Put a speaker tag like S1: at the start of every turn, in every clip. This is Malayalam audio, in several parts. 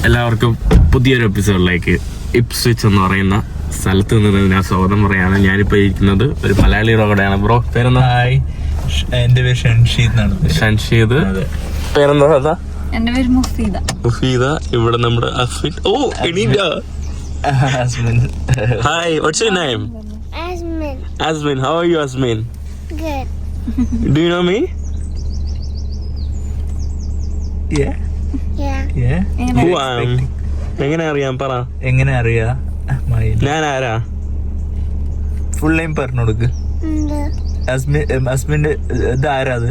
S1: എല്ലാവർക്കും പുതിയൊരു എപ്പിസോഡിലേക്ക് ഇപ്സ്വിച്ച് എന്ന് പറയുന്ന സ്ഥലത്ത് നിന്ന് ഞാൻ സ്വാഗതം പറയാണ്. ഞാനിപ്പോൾ ഇരിക്കുന്നത് ഒരു മലയാളിയുടെ കൂടെയാണ്. ബ്രോ പേരെന്താ?
S2: എന്റെ പേര്
S1: ഷൻഷീദ്. പേരെന്താ?
S3: എന്റെ പേര്
S1: മുഫീദ. ഇവിടെ നമ്മുടെ അസ്മിൻ. ഓ എണീറ്റ. Hi, what's your name? Asmin. How are you, Asmin?
S4: Good.
S1: Do you know me?
S2: Yeah.
S1: Who I am? എങ്ങനെ അറിയാം പറ.
S2: എങ്ങനെ അറിയാ?
S1: ഞാൻ ആരാ?
S2: ഫുൾ നെയിം പറഞ്ഞു കൊടുക്ക്. അസ്മിന്റെ ഇത് ആരാ? അത്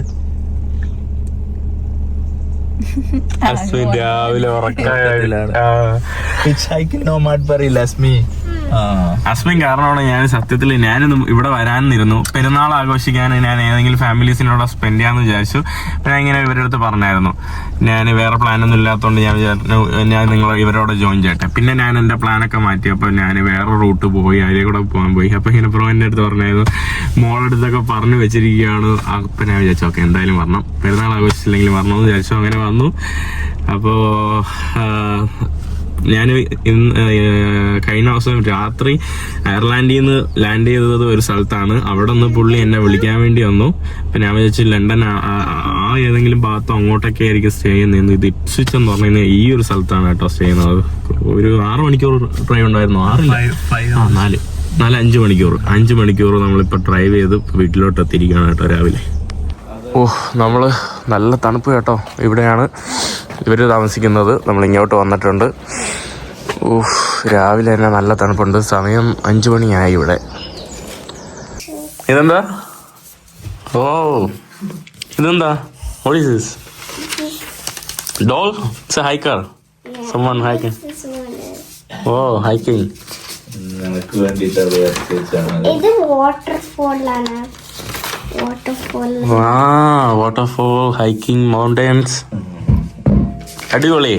S1: അസ്മിൻ രാവിലെ ഉറക്കത്തിലാണ്. അസ്മിൻ കാരണമാണ് ഞാൻ സത്യത്തിൽ ഞാനിന്ന് ഇവിടെ വരാനിരുന്നു. പെരുന്നാൾ ആഘോഷിക്കാൻ ഞാൻ ഏതെങ്കിലും ഫാമിലീസിനോട് സ്പെൻഡ് ചെയ്യാന്ന് വിചാരിച്ചു. ഞാൻ ഇങ്ങനെ ഇവരുടെ അടുത്ത് പറഞ്ഞായിരുന്നു ഞാൻ വേറെ പ്ലാനൊന്നും ഇല്ലാത്തതുകൊണ്ട് ഞാൻ നിങ്ങൾ ഇവരോട് ജോയിൻ ചെയ്യട്ടെ. പിന്നെ ഞാൻ എൻ്റെ പ്ലാനൊക്കെ മാറ്റി. അപ്പോൾ ഞാൻ വേറെ റൂട്ട് പോയി, അതിലേ കൂടെ പോകാൻ പോയി. അപ്പോൾ ഇങ്ങനെ ബ്രോ എൻ്റെ അടുത്ത് പറഞ്ഞായിരുന്നു മോളടുത്തൊക്കെ പറഞ്ഞു വെച്ചിരിക്കുകയാണ്. അപ്പം ഞാൻ വിചാരിച്ചു ഓക്കെ എന്തായാലും വരണം, പെരുന്നാൾ ആഘോഷിച്ചില്ലെങ്കിൽ വരണമെന്ന് വിചാരിച്ചു. അങ്ങനെ വന്നു. അപ്പോൾ ഞാൻ കഴിഞ്ഞ ദിവസം രാത്രി അയർലാൻഡിൽ നിന്ന് ലാൻഡ് ചെയ്തത് ഒരു സ്ഥലത്താണ്. അവിടെ നിന്ന് പുള്ളി എന്നെ വിളിക്കാൻ വേണ്ടി വന്നു. അപ്പം ഞാൻ വിചാരിച്ചു ലണ്ടൻ ഏതെങ്കിലും ഭാഗത്തോ അങ്ങോട്ടൊക്കെ ആയിരിക്കും സ്റ്റേ ചെയ്യുന്നത്. ഇത് ഇപ്സ്വിച്ച് എന്ന് പറഞ്ഞാൽ ഈ ഒരു സ്ഥലത്താണ് കേട്ടോ സ്റ്റേ ചെയ്യുന്നത്. ഒരു 6 മണിക്കൂർ ഡ്രൈവ് ഉണ്ടായിരുന്നു. 5 മണിക്കൂർ നമ്മളിപ്പോൾ ഡ്രൈവ് ചെയ്ത് വീട്ടിലോട്ട് എത്തിയിരിക്കുകയാണ് കേട്ടോ രാവിലെ. നമ്മള് നല്ല തണുപ്പ് കേട്ടോ. ഇവിടെയാണ് ഇവര് താമസിക്കുന്നത്. നമ്മൾ ഇങ്ങോട്ട് വന്നിട്ടുണ്ട്. രാവിലെ തന്നെ നല്ല തണുപ്പുണ്ട്. സമയം 5 മണിയായി ഇവിടെ. ഇതെന്താ? ഓ ഇതെന്താ? What is this? Doll? It's a hiker.
S4: Yeah.
S1: Someone hiking. Oh, hiking.
S4: ഇത് വാട്ടർഫോളാണ്.
S1: Waterfall, hiking, mountains. അടിപൊളി.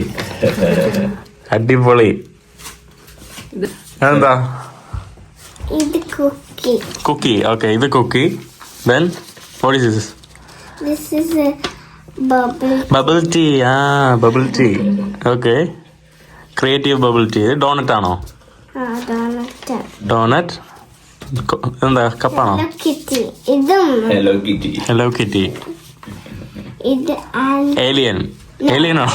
S1: എന്താ
S4: ഇത്
S1: കുക്കി? ഓക്കെ, ഇത് cookie. Then what is this?
S4: This is a
S1: bubble tea. Bubble tea. Okay, creative bubble tea. Donut ആണോ? ഡോണറ്റ്. എന്താ കപ്പാണോ? Hello kitty.
S4: ഇത്
S1: ഏലിയനോ?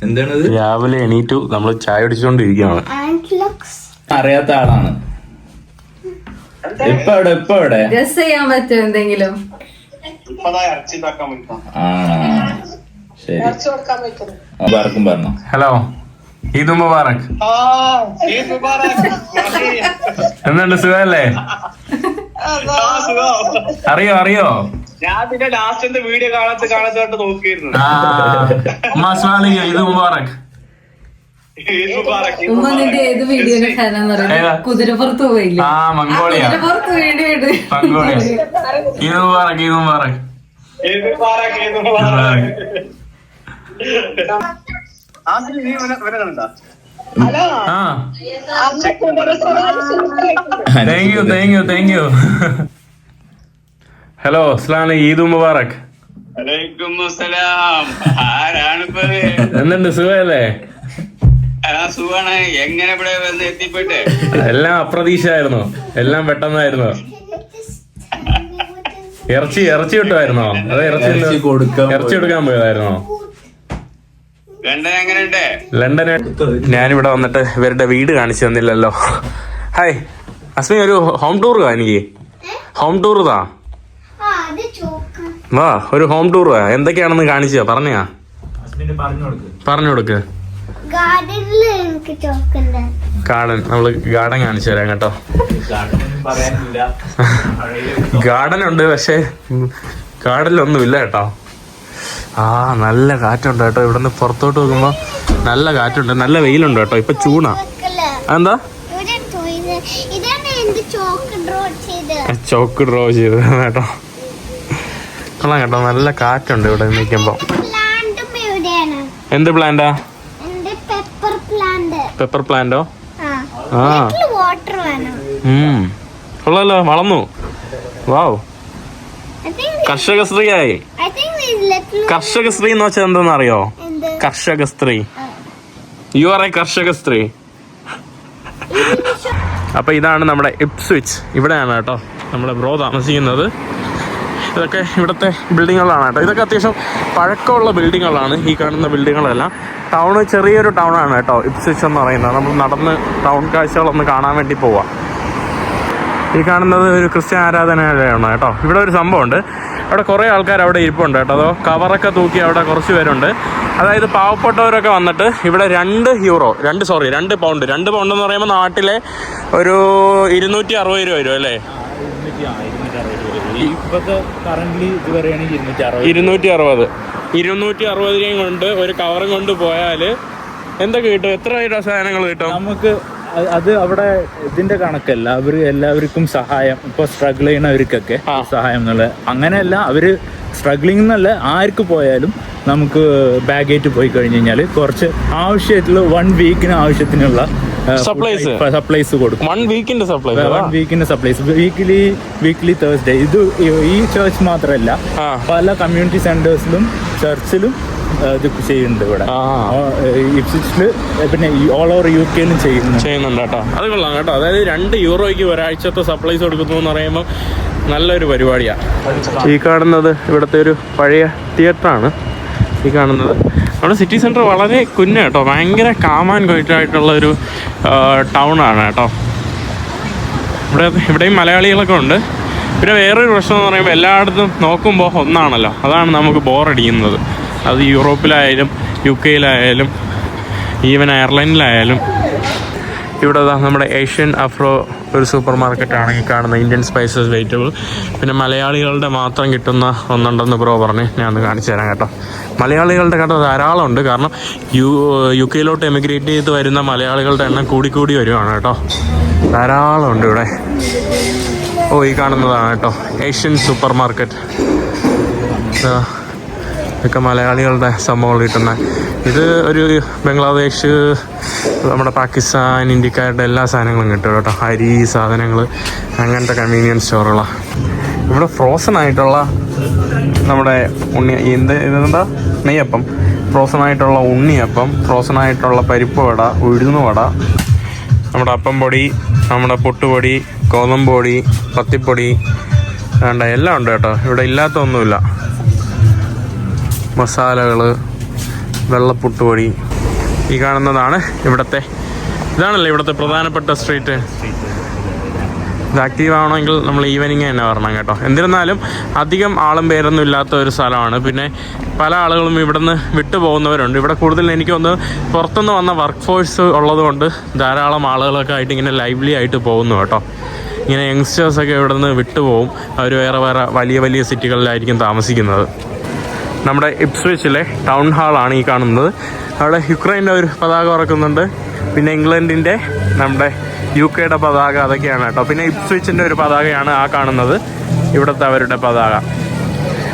S2: എന്താണത്?
S1: രാവിലെ എണീറ്റു, നമ്മൾ ചായ കുടിച്ചുകൊണ്ടിരിക്കുകയാണ്.
S2: അറിയാത്ത ആളാണ്. ഇപ്പൊ എവിടെ
S3: ഗസ് ചെയ്യാൻ പറ്റും എന്തെങ്കിലും?
S2: ശരി, ആർക്കും പറഞ്ഞോ.
S1: ഹലോ, ഈദ് മുബാറക്. എന്തുണ്ട്, സുഖല്ലേ? അറിയോ?
S5: ഞാൻ പിന്നെ ലാസ്റ്റ് വീഡിയോ കാണാത്തോട്ട് നോക്കിയിരുന്നു.
S1: ഈദ് മുബാറക്.
S3: ഉമ്മ നിന്റെ ഏത് വീഡിയോയുടെ ഫാനാന്ന് പറയുന്നത്? കുതിരപ്പുറത്ത് പോയില്ല?
S1: മംഗോളിയ.
S3: കുതിരപ്പുറത്ത് video it.
S1: Mongolia. Eid Mubarak. Thank you. Hello, അസ്സലാമു ഈദ് മുബാറക്. എന്തുണ്ട്, സുഖല്ലേ?
S5: സുഖാണ്. എങ്ങനെ ഇവിടെ വന്ന് എത്തിപ്പെട്ട്?
S1: എല്ലാം അപ്രതീക്ഷിതമായിരുന്നു, എല്ലാം പെട്ടെന്നായിരുന്നു. ഇറച്ചി കിട്ടുമായിരുന്നോ? അതെ, ഇറച്ചി കൊടുക്കാൻ പോയതായിരുന്നോ? ലണ്ടന് ഞാനിവിടെ വന്നിട്ട് ഇവരുടെ വീട് കാണിച്ചു തന്നില്ലല്ലോ. ഹായ് അസ്മി, ഒരു ഹോം ടൂർ എനിക്ക്. ഹോം ടൂർ താ. വാ, ഒരു ഹോം ടൂർ. എന്തൊക്കെയാണെന്ന് കാണിച്ചോ, പറഞ്ഞു കൊടുക്ക്. ഗാർഡൻ, നമ്മള് ഗാർഡൻ കാണിച്ചു തരാം കേട്ടോ. ഗാർഡൻ ഉണ്ട്, പക്ഷെ ഗാർഡനിലൊന്നും ഇല്ല കേട്ടോ. നല്ല കാറ്റുണ്ട് കേട്ടോ. ഇവിടുന്ന് പുറത്തോട്ട് നോക്കുമ്പോ നല്ല കാറ്റുണ്ട്, നല്ല വെയിലുണ്ട് കേട്ടോ. ഇപ്പൊ ചൂടാ. എന്താ ചോക്ക് ഡ്രോ ചെയ്ത് കേട്ടോ. കൊള്ളാം കേട്ടോ, നല്ല കാറ്റുണ്ട് ഇവിടെ നിൽക്കുമ്പോ. എന്ത് പ്ലാന്റാ? പെപ്പർ പ്ലാന്റോ? കൊള്ളാലോ, വളർന്നു. വാവ്, കർഷകശ്രീയായി. കർഷകശ്രീ എന്ന് വെച്ചാൽ എന്താണെന്ന് അറിയോ? കർഷക സ്ത്രീ. യു ആർ എ കർഷക സ്ത്രീ. അപ്പൊ ഇതാണ് നമ്മുടെ ഇപ്സ്വിച്ച്. ഇവിടെയാണ് കേട്ടോ നമ്മുടെ ബ്രോ താമസിക്കുന്നത്. ഇതൊക്കെ ഇവിടുത്തെ ബിൽഡിങ്ങുകളാണ് കേട്ടോ. ഇതൊക്കെ അത്യാവശ്യം പഴക്കമുള്ള ബിൽഡിങ്ങുകളാണ് ഈ കാണുന്ന ബിൽഡിങ്ങുകളെല്ലാം. ടൗണ് ചെറിയൊരു ടൗണാണ് കേട്ടോ ഇപ്സ്വിച്ച് എന്ന് പറയുന്നത്. നമ്മൾ നടന്ന് ടൗൺ കാഴ്ചകളൊന്ന് കാണാൻ വേണ്ടി പോവാം. ഈ കാണുന്നത് ഒരു ക്രിസ്ത്യൻ ആരാധനാലയമാണ് കേട്ടോ. ഇവിടെ ഒരു സംഭവമുണ്ട്, അവിടെ കുറേ ആൾക്കാർ അവിടെ ഇരിപ്പുണ്ട് കേട്ടോ. അതോ കവറൊക്കെ തൂക്കി അവിടെ കുറച്ച് പേരുണ്ട്. അതായത് പാവപ്പെട്ടവരൊക്കെ വന്നിട്ട് ഇവിടെ 2 പൗണ്ട് എന്ന് പറയുമ്പോൾ നാട്ടിലെ ഒരു 260 രൂപ വരും അല്ലേ? 260 രൂപയും കൊണ്ട് ഒരു കവറും കൊണ്ട് പോയാൽ എന്തൊക്കെ കിട്ടും? എത്ര സാധനങ്ങൾ കിട്ടും
S6: നമുക്ക്? അത് അവിടെ ഇതിന്റെ കണക്കല്ല, അവര് എല്ലാവർക്കും സഹായം, ഇപ്പൊ സ്ട്രഗിൾ ചെയ്യുന്നവർക്കൊക്കെ സഹായം എന്നുള്ളത് അങ്ങനെയല്ല. അവര് സ്ട്രഗ്ലിംഗ് എന്നല്ല, ആർക്ക് പോയാലും നമുക്ക് ബാഗേറ്റ് പോയി കഴിഞ്ഞ് കഴിഞ്ഞാൽ കുറച്ച് ആവശ്യമായിട്ടുള്ള 1 വീക്കിന് ആവശ്യത്തിനുള്ള സപ്ലൈസ് കൊടുക്കും.
S1: 1 വീക്കിന്റെ
S6: സപ്ലൈസ് വീക്ക്ലി തേഴ്സ്ഡേ. ഇത് ഈ ചർച്ച് മാത്രമല്ല, പല കമ്മ്യൂണിറ്റി സെന്റേഴ്സിലും ചർച്ചിലും ഇത് ചെയ്യുന്നുണ്ട് ഇവിടെ. ഇപ്സ്വിച്ചില് പിന്നെ ഓൾ ഓവർ UK-ലും ചെയ്യുന്നുണ്ട്
S1: കേട്ടോ. അത് കൊള്ളാം കേട്ടോ. അതായത് 2 യൂറോയ്ക്ക് ഒരാഴ്ചത്തെ സപ്ലൈസ് കൊടുക്കുന്നു എന്ന് പറയുമ്പോൾ നല്ലൊരു പരിപാടിയാണ്. ഈ കാണുന്നത് ഇവിടുത്തെ ഒരു പഴയ തിയേറ്ററാണ്. ഈ കാണുന്നത് നമ്മുടെ സിറ്റി സെൻറ്റർ വളരെ കുഞ്ഞ കേട്ടോ. ഭയങ്കര കാമാൻ കൊയിറ്റായിട്ടുള്ള ഒരു ടൗണാണ് കേട്ടോ. ഇവിടെയും മലയാളികളൊക്കെ ഉണ്ട്. പിന്നെ വേറൊരു പ്രശ്നം എന്ന് പറയുമ്പോൾ എല്ലായിടത്തും നോക്കുമ്പോൾ ഒന്നാണല്ലോ, അതാണ് നമുക്ക് ബോറടിക്കുന്നത്. അത് യൂറോപ്പിലായാലും UK-യിലായാലും ഈവൻ അയർലൻഡിലായാലും. ഇവിടെ നമ്മുടെ ഏഷ്യൻ അഫ്രോ ഒരു സൂപ്പർ മാർക്കറ്റാണ് ഈ കാണുന്ന ഇന്ത്യൻ സ്പൈസസ് വെജിറ്റബിൾ. പിന്നെ മലയാളികളുടെ മാത്രം കിട്ടുന്ന ഒന്നുണ്ടെന്ന് ബ്രോ പറഞ്ഞ് ഞാൻ ഒന്ന് കാണിച്ചു തരാം കേട്ടോ. മലയാളികളുടെ കട ധാരാളം ഉണ്ട്. കാരണം UK-യിലോട്ട് എമിഗ്രേറ്റ് ചെയ്ത് വരുന്ന മലയാളികളുടെ എണ്ണം കൂടി വരുവാണ് കേട്ടോ. ധാരാളം ഉണ്ട് ഇവിടെ. ഈ കാണുന്നതാണ് കേട്ടോ ഏഷ്യൻ സൂപ്പർ മാർക്കറ്റ്. ഇതൊക്കെ മലയാളികളുടെ സംഭവങ്ങൾ കിട്ടുന്ന. ഇത് ഒരു ബംഗ്ലാദേശ്, നമ്മുടെ പാകിസ്ഥാൻ, ഇന്ത്യക്കാരുടെ എല്ലാ സാധനങ്ങളും കിട്ടും കേട്ടോ. അരി സാധനങ്ങൾ, അങ്ങനത്തെ കൺവീനിയൻസ് സ്റ്റോറുകളാണ്. ഇവിടെ ഫ്രോസൺ ആയിട്ടുള്ള നമ്മുടെ ഇതെന്താ നെയ്യപ്പം, ഫ്രോസൺ ആയിട്ടുള്ള ഉണ്ണിയപ്പം, ഫ്രോസൺ ആയിട്ടുള്ള പരിപ്പ് വട, ഉഴുന്നുവട, നമ്മുടെ അപ്പം പൊടി, നമ്മുടെ പുട്ടുപൊടി, ഗോതമ്പ് പൊടി, പത്തിപ്പൊടി, വേണ്ട എല്ലാം ഉണ്ട് കേട്ടോ. ഇവിടെ ഇല്ലാത്ത ഒന്നുമില്ല. മസാലകൾ, വെള്ളപ്പുട്ടുപൊടി. ഈ കാണുന്നതാണ് ഇതാണല്ലോ ഇവിടുത്തെ പ്രധാനപ്പെട്ട സ്ട്രീറ്റ്. ഇത് ആക്റ്റീവ് ആവണമെങ്കിൽ നമ്മൾ ഈവനിങ് തന്നെ വരണം കേട്ടോ. എന്നിരുന്നാലും അധികം ആളും പേരൊന്നും ഇല്ലാത്ത ഒരു സ്ഥലമാണ്. പിന്നെ പല ആളുകളും ഇവിടുന്ന് വിട്ടു പോകുന്നവരുണ്ട്. ഇവിടെ കൂടുതൽ എനിക്കൊന്ന് പുറത്തുനിന്ന് വന്ന വർക്ക് ഫോഴ്സ് ഉള്ളതുകൊണ്ട് ധാരാളം ആളുകളൊക്കെ ആയിട്ട് ഇങ്ങനെ ലൈവ്ലി ആയിട്ട് പോകുന്നു കേട്ടോ. ഇങ്ങനെ യങ്സ്റ്റേഴ്സൊക്കെ ഇവിടെ നിന്ന് വിട്ടുപോകും. അവർ വേറെ വലിയ സിറ്റികളിലായിരിക്കും താമസിക്കുന്നത്. നമ്മുടെ ഇപ്സ്വിച്ചിലെ ടൗൺ ഹാളാണ് ഈ കാണുന്നത്. അവിടെ യുക്രൈൻ്റെ ഒരു പതാക പറക്കുന്നുണ്ട്. പിന്നെ ഇംഗ്ലണ്ടിൻ്റെ, നമ്മുടെ UK-യുടെ പതാക, അതൊക്കെയാണ് കേട്ടോ. പിന്നെ ഇപ്സ്വിച്ചിൻ്റെ ഒരു പതാകയാണ് ആ കാണുന്നത്, ഇവിടുത്തെ അവരുടെ പതാക.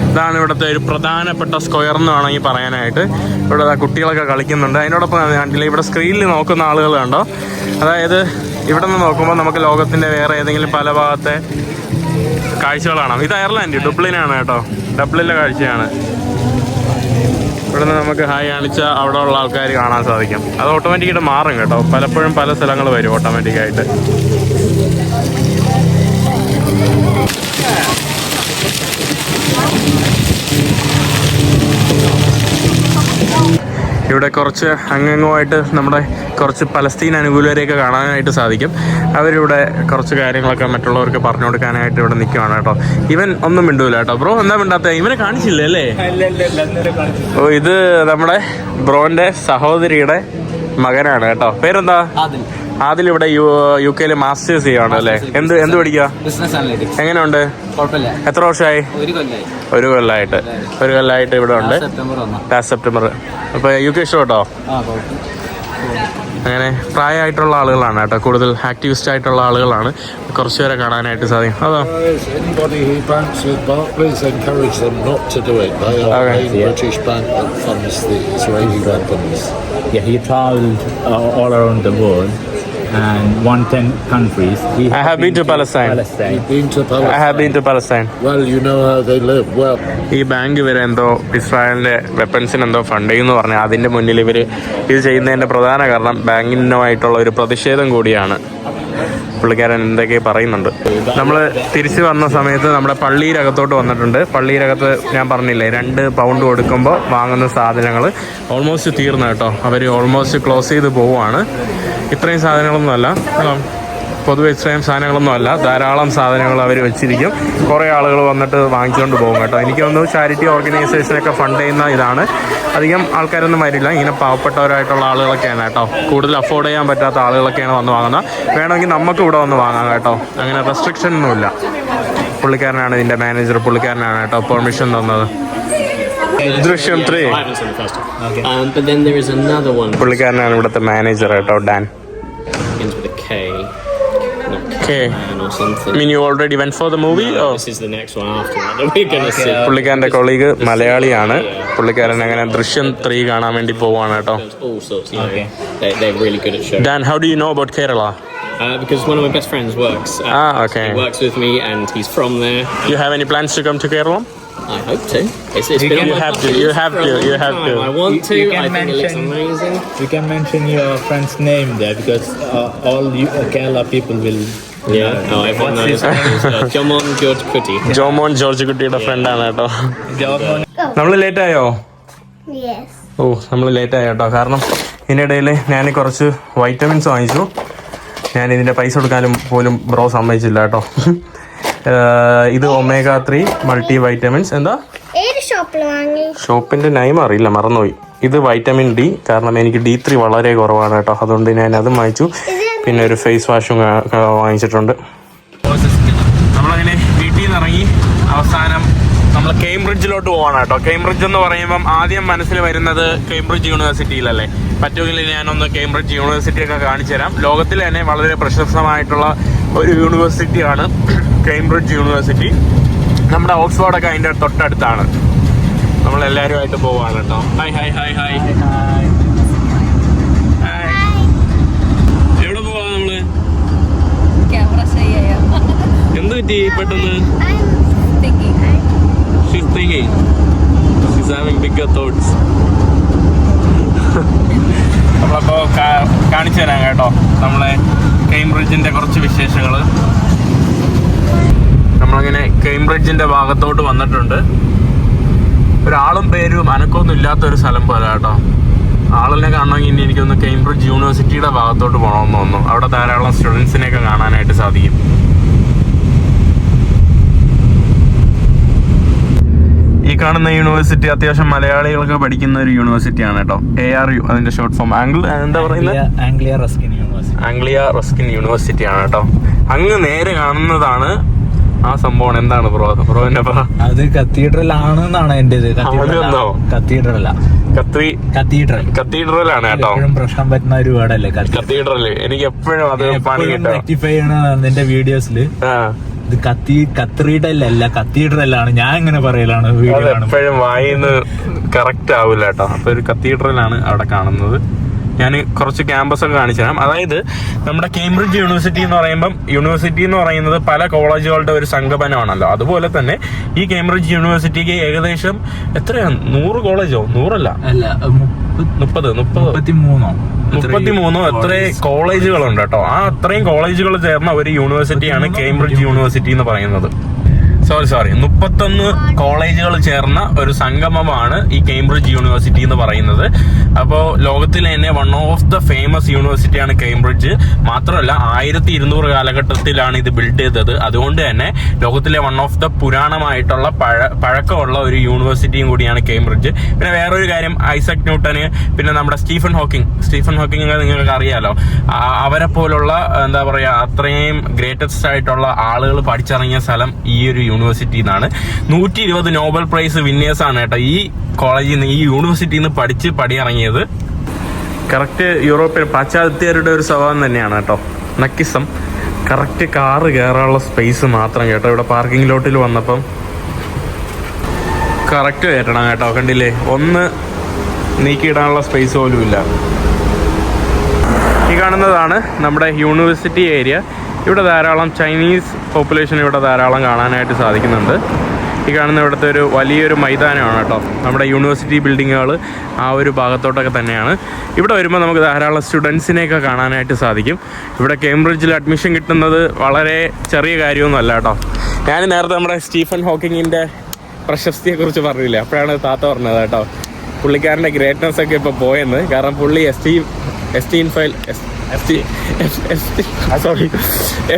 S1: ഇതാണ് ഇവിടുത്തെ ഒരു പ്രധാനപ്പെട്ട സ്ക്വയർ എന്ന് വേണമെങ്കിൽ പറയാനായിട്ട്. ഇവിടെ കുട്ടികളൊക്കെ കളിക്കുന്നുണ്ട്. അതിനോടൊപ്പം കണ്ടില്ല ഇവിടെ സ്ക്രീനിൽ നോക്കുന്ന ആളുകൾ കണ്ടോ. അതായത് ഇവിടെ നിന്ന് നോക്കുമ്പോൾ നമുക്ക് ലോകത്തിൻ്റെ വേറെ ഏതെങ്കിലും പല ഭാഗത്തെ കാഴ്ചകൾ കാണാം. ഇത് അയർലാൻഡ്, ഡബ്ലിനാണ് കേട്ടോ. ഡബ്ലിനിലെ കാഴ്ചയാണ്. ഇവിടെ നിന്ന് നമുക്ക് ഹായ് കാണിച്ചാൽ അവിടെ ഉള്ള ആൾക്കാർ കാണാൻ സാധിക്കും. അത് ഓട്ടോമാറ്റിക്കായിട്ട് മാറും കേട്ടോ. പലപ്പോഴും പല സ്ഥലങ്ങൾ വരും ഓട്ടോമാറ്റിക്കായിട്ട്. ഇവിടെ കുറച്ച് അങ്ങുമായിട്ട് നമ്മുടെ കുറച്ച് പലസ്തീൻ അനുകൂലരെയൊക്കെ കാണാനായിട്ട് സാധിക്കും. അവരിവിടെ കുറച്ച് കാര്യങ്ങളൊക്കെ മറ്റുള്ളവർക്ക് പറഞ്ഞു കൊടുക്കാനായിട്ട് ഇവിടെ നിൽക്കുവാണ് കേട്ടോ. ഇവൻ ഒന്നും മിണ്ടൂല കേട്ടോ. ബ്രോ എന്താ മിണ്ടാത്ത? ഇവനെ കാണിച്ചില്ലേ അല്ലേ? ഇത് നമ്മുടെ ബ്രോന്റെ സഹോദരിയുടെ മകനാണ് കേട്ടോ. പേരെന്താ? ആദിൽ. ഇവിടെ UK-യിൽ മാസ്റ്റേഴ്സ് ചെയ്യുവാണ് അല്ലേ? എന്ത് പഠിക്കുക? എങ്ങനെയുണ്ട്? എത്ര വർഷമായി? 1 കൊല്ലമായിട്ട് ഇവിടെ ഉണ്ട്. Last September. അപ്പോൾ UK ഇഷ്ടപ്പെട്ടോ? അങ്ങനെ പ്രായമായിട്ടുള്ള ആളുകളാണ് കേട്ടോ, കൂടുതൽ ആക്ടിവിസ്റ്റ് ആയിട്ടുള്ള ആളുകളാണ്. കുറച്ച് പേരെ കാണാനായിട്ട് സാധിക്കും. അതോ
S7: anybody who banks with Barclays, encourage them not to do it. They are a British bank that funds the Israeli weapons.
S6: Yeah, he traveled all around the world and 110 countries.
S1: I have been to Palestine.
S7: Been to
S1: I have
S7: Palestine?
S1: been to Palestine.
S7: Well, you know how they live. Well,
S1: ഈ ബാങ്ക് ഇവരെ എന്തോ ഇസ്രായേലിന്റെ വെപ്പൺസിന് എന്തോ ഫണ്ട് ചെയ്യുന്നു പറഞ്ഞാൽ അതിന്റെ മുന്നിൽ ഇവർ ഇത് ചെയ്യുന്നതിന്റെ പ്രധാന കാരണം ബാങ്കിനുമായിട്ടുള്ള ഒരു പ്രതിഷേധം കൂടിയാണ്. പുള്ളിക്കാരൻ എന്തൊക്കെ പറയുന്നുണ്ട്. നമ്മൾ തിരിച്ചു വന്ന സമയത്ത് നമ്മുടെ പള്ളിയിലകത്തോട്ട് വന്നിട്ടുണ്ട്. പള്ളിയിലകത്ത് ഞാൻ പറഞ്ഞില്ലേ 2 പൗണ്ട് കൊടുക്കുമ്പോൾ വാങ്ങുന്ന സാധനങ്ങൾ ഓൾമോസ്റ്റ് തീർന്നു കേട്ടോ. അവർ ഓൾമോസ്റ്റ് ക്ലോസ് ചെയ്ത് പോവുകയാണ്. ഇത്രയും സാധനങ്ങളൊന്നുമല്ല, പൊതുവെ ഇത്രയും സാധനങ്ങളൊന്നും അല്ല, ധാരാളം സാധനങ്ങൾ അവർ വെച്ചിരിക്കും. കുറേ ആളുകൾ വന്നിട്ട് വാങ്ങിച്ചുകൊണ്ട് പോകും കേട്ടോ. എനിക്ക് തോന്നുന്നു ചാരിറ്റി ഓർഗനൈസേഷനൊക്കെ ഫണ്ട് ചെയ്യുന്ന ഇതാണ്. അധികം ആൾക്കാരൊന്നും വരില്ല, ഇങ്ങനെ പാവപ്പെട്ടവരായിട്ടുള്ള ആളുകളൊക്കെയാണ് കേട്ടോ. കൂടുതൽ അഫോർഡ് ചെയ്യാൻ പറ്റാത്ത ആളുകളൊക്കെയാണ് വന്ന് വാങ്ങുന്നത്. വേണമെങ്കിൽ നമുക്ക് ഇവിടെ വന്ന് വാങ്ങാം കേട്ടോ, അങ്ങനെ റെസ്ട്രിക്ഷൻ ഒന്നുമില്ല. പുള്ളിക്കാരനാണ് ഇതിൻ്റെ മാനേജർ, പുള്ളിക്കാരനാണ് കേട്ടോ പെർമിഷൻ തന്നത്. ദൃശ്യം 3
S8: but then there is another one
S1: പുള്ളിക്കാരനാണ് ഇവിടുത്തെ മാനേജർ കേട്ടോ, Dan.
S8: begins with a K. Not
S1: Okay.
S8: K or something.
S1: I mean, you already went for the movie?
S8: No,
S1: or?
S8: this is the next one after that that we're gonna see.
S1: പുള്ളിക്കാരൻ്റെ കൊളീഗ് മലയാളിയാണ്. പുള്ളിക്കാരൻ അങ്ങനെ ദൃശ്യം 3 കാണാൻ വേണ്ടി പോവാണ് കേട്ടോ.
S8: There's all sorts. You know, they're really good at shows.
S1: Dan, how do you know about Kerala?
S8: Because one of my best friends works.
S1: Okay.
S8: He works with me, and he's from there.
S1: You have any plans to come to Kerala?
S8: I hope to. It's been on
S1: You
S8: my
S1: have
S8: bucket
S1: to, you
S8: list
S1: have
S8: for a
S1: to,
S8: long
S1: you have
S8: time.
S1: to.
S8: I want to.
S6: You can
S8: I think it looks amazing.
S6: You can mention your friend's name there because all Kerala people will.
S8: Yeah. Oh, everyone knows. Jomon George Kuti.
S1: Jomon George കുട്ടിയുടെ ഫ്രണ്ടാണ് കേട്ടോ. നമ്മൾ ലേറ്റ് ആയോ?
S4: Yes.
S1: നമ്മൾ ലേറ്റ് ആയോ കേട്ടോ. കാരണം ഇതിനിടയിൽ ഞാൻ കുറച്ച് വൈറ്റമിൻസ് വാങ്ങിച്ചു. ഞാൻ ഇതിൻ്റെ പൈസ കൊടുക്കാനും പോലും ബ്രോ സമ്മതിച്ചില്ല കേട്ടോ. ഇത് omega-3 മൾട്ടി വൈറ്റമിൻസ്. എന്താ
S4: ഏത് ഷോപ്പിൽ വാങ്ങി?
S1: ഷോപ്പിൻ്റെ നെയിം അറിയില്ല, മറന്നുപോയി. ഇത് വൈറ്റമിൻ ഡി, കാരണം എനിക്ക് D3 വളരെ കുറവാണ് കേട്ടോ. അതുകൊണ്ട് ഞാൻ അതും വാങ്ങിച്ചു. പിന്നെ ഒരു ഫേസ് വാഷും വാങ്ങിച്ചിട്ടുണ്ട്. നമ്മളങ്ങനെ വീട്ടിൽ നിന്ന് ഇറങ്ങി അവസാനം നമ്മൾ കേംബ്രിഡ്ജിലോട്ട് പോവാണ് കേട്ടോ. കേംബ്രിഡ്ജ് എന്ന് പറയുമ്പം ആദ്യം മനസ്സിൽ വരുന്നത് കേംബ്രിഡ്ജ് യൂണിവേഴ്സിറ്റിയിലല്ലേ. പറ്റുമെങ്കിൽ ഞാനൊന്ന് കേംബ്രിഡ്ജ് യൂണിവേഴ്സിറ്റിയൊക്കെ കാണിച്ചു തരാം. ലോകത്തിൽ തന്നെ വളരെ പ്രശസ്തമായിട്ടുള്ള ഒരു യൂണിവേഴ്സിറ്റിയാണ് കേംബ്രിഡ്ജ് യൂണിവേഴ്സിറ്റി. നമ്മുടെ ഓക്സ്ഫോർഡൊക്കെ അതിൻ്റെ തൊട്ടടുത്താണ്. നമ്മളെല്ലാവരുമായിട്ട് പോവാണ് കേട്ടോ. ഹായ് ഹായ് ഹായ് ഹായ് എവിടെ പോവാ നമ്മള്?
S3: ക്യാമറ ശരിയായോ?
S1: എന്ത് പറ്റി പെട്ടെന്ന്?
S3: Thinking.
S1: She's thinking. She's having bigger thoughts. നമ്മളപ്പോ കാണിച്ചു തരാം കേട്ടോ നമ്മളെ കേംബ്രിഡ്ജിന്റെ കുറച്ച് വിശേഷങ്ങൾ. നമ്മളങ്ങനെ കേംബ്രിഡ്ജിന്റെ ഭാഗത്തോട്ട് വന്നിട്ടുണ്ട്. ഒരാളും പേരും അനക്കൊന്നും ഇല്ലാത്തൊരു സ്ഥലം പോലെ കേട്ടോ. ആളിനെ കാണണമെങ്കിൽ ഇനി എനിക്കൊന്ന് കേംബ്രിഡ്ജ് യൂണിവേഴ്സിറ്റിയുടെ ഭാഗത്തോട്ട് പോകണമെന്ന് തോന്നുന്നു. അവിടെ ധാരാളം സ്റ്റുഡൻസിനെയൊക്കെ കാണാനായിട്ട് സാധിക്കും. ഈ കാണുന്ന യൂണിവേഴ്സിറ്റി അത്യാവശ്യം മലയാളികൾക്ക് പഠിക്കുന്ന ഒരു യൂണിവേഴ്സിറ്റിയാണ് കേട്ടോ. ARU അതിന്റെ ഷോർട്ട് ഫോം. എന്താ പറയുന്നത്?
S6: Anglia Ruskin university.
S1: Anglia Ruskin university ആണ് കേട്ടോ. അങ്ങ് നേരെ കാണുന്നതാണ് ആ സംഭവം. എന്താണ് ബ്രോന്റെ
S6: അത് കത്തീഡ്രൽ ആണെന്നാണ് എന്റെ
S1: കത്തീഡ്രൽ ആണ് കേട്ടോ.
S6: പ്രശ്നം പറ്റുന്ന ഒരു വേർഡല്ലേ
S1: കത്തീഡ്രൽ. എനിക്ക് എപ്പോഴും അത് പണി കിട്ടും.
S6: റെക്ടിഫൈ ചെയ്യണ നിന്റെ വീഡിയോസില് ഇത് കത്തീഡ്രൽ അല്ല കത്തീഡ്രൽ ആണ്. ഞാൻ ഇങ്ങനെ പറയലാണ് വീഡിയോ
S1: എപ്പോഴും വായിന്ന് കറക്റ്റ് ആവില്ല കേട്ടോ. അപ്പൊ ഒരു കത്തീഡ്രൽ ആണ് അവിടെ കാണുന്നത്. ഞാൻ കുറച്ച് ക്യാമ്പസ് ഒക്കെ കാണിച്ചു തരാം. അതായത് നമ്മുടെ കേംബ്രിഡ്ജ് യൂണിവേഴ്സിറ്റി എന്ന് പറയുന്നത് പല കോളേജുകളുടെ ഒരു സംഗമനമാണല്ലോ. അതുപോലെ തന്നെ ഈ കേംബ്രിഡ്ജ് യൂണിവേഴ്സിറ്റിക്ക് ഏകദേശം എത്രയാണ്? 100 കോളേജോ? 100 അല്ല 33 എത്ര കോളേജുകളുണ്ട് കേട്ടോ. ആ അത്രയും കോളേജുകൾ ചേർന്ന ഒരു യൂണിവേഴ്സിറ്റിയാണ് കേംബ്രിഡ്ജ് യൂണിവേഴ്സിറ്റി എന്ന് പറയുന്നത്. സോറി 31 കോളേജുകൾ ചേർന്ന ഒരു സംഗമമാണ് ഈ കേംബ്രിഡ്ജ് യൂണിവേഴ്സിറ്റി എന്ന് പറയുന്നത്. അപ്പോൾ ലോകത്തിലെ തന്നെ വൺ ഓഫ് ദ ഫേമസ് യൂണിവേഴ്സിറ്റിയാണ് കേംബ്രിഡ്ജ്. മാത്രമല്ല 1200 കാലഘട്ടത്തിലാണ് ഇത് ബിൽഡ് ചെയ്തത്. അതുകൊണ്ട് തന്നെ ലോകത്തിലെ വൺ ഓഫ് ദ പുരാണമായിട്ടുള്ള പഴക്കമുള്ള ഒരു യൂണിവേഴ്സിറ്റിയും കൂടിയാണ് കേംബ്രിഡ്ജ്. പിന്നെ വേറൊരു കാര്യം, ഐസക് ന്യൂട്ടന്, പിന്നെ നമ്മുടെ സ്റ്റീഫൻ ഹോക്കിംഗ് നിങ്ങൾക്ക് അറിയാലോ. അവരെ പോലുള്ള എന്താ പറയുക, അത്രയും ഗ്രേറ്റസ്റ്റ് ആയിട്ടുള്ള ആളുകൾ പഠിച്ചിറങ്ങിയ സ്ഥലം ഈ ഒരു യൂണിവേഴ്സിറ്റിയിൽ നിന്നാണ്. 120 നോബൽ പ്രൈസ് വിന്നേഴ്സ് ആണ് കേട്ടോ ഈ കോളേജിൽ നിന്ന്, ഈ യൂണിവേഴ്സിറ്റിയിൽ നിന്ന് പഠിച്ച് പടിയിറങ്ങിയത്. കറക്റ്റ് യൂറോപ്യൻ പാശ്ചാത്യരുടെ ഒരു സ്വഭാവം തന്നെയാണ് കേട്ടോ നക്കിസം. കറക്റ്റ് കാറ് കയറാനുള്ള സ്പേസ് മാത്രം കേട്ടോ. ഇവിടെ പാർക്കിംഗ് ലോട്ടിൽ വന്നപ്പം കറക്റ്റ് കയറ്റണം കേട്ടോ. കണ്ടില്ലേ, ഒന്ന് നീക്കിയിടാനുള്ള സ്പേസ് പോലും ഇല്ല. ഈ കാണുന്നതാണ് നമ്മുടെ യൂണിവേഴ്സിറ്റി ഏരിയ. ഇവിടെ ധാരാളം ചൈനീസ് പോപ്പുലേഷൻ ഇവിടെ ധാരാളം കാണാനായിട്ട് സാധിക്കുന്നുണ്ട്. ഈ കാണുന്ന ഇവിടുത്തെ ഒരു വലിയൊരു മൈതാനമാണ് കേട്ടോ. നമ്മുടെ യൂണിവേഴ്സിറ്റി ബിൽഡിങ്ങുകൾ ആ ഒരു ഭാഗത്തോട്ടൊക്കെ തന്നെയാണ്. ഇവിടെ വരുമ്പോൾ നമുക്ക് ധാരാളം സ്റ്റുഡൻസിനെയൊക്കെ കാണാനായിട്ട് സാധിക്കും. ഇവിടെ കേംബ്രിഡ്ജിൽ അഡ്മിഷൻ കിട്ടുന്നത് വളരെ ചെറിയ കാര്യമൊന്നുമല്ല കേട്ടോ. ഞാൻ നേരത്തെ നമ്മുടെ സ്റ്റീഫൻ ഹോക്കിങ്ങിൻ്റെ പ്രശസ്തിയെക്കുറിച്ച് പറഞ്ഞില്ല, അപ്പോഴാണ് താത്ത പറഞ്ഞത് കേട്ടോ. പുള്ളിക്കാരൻ്റെ ഗ്രേറ്റ്നെസ് ഒക്കെ ഇപ്പോൾ പോയെന്ന്. കാരണം പുള്ളി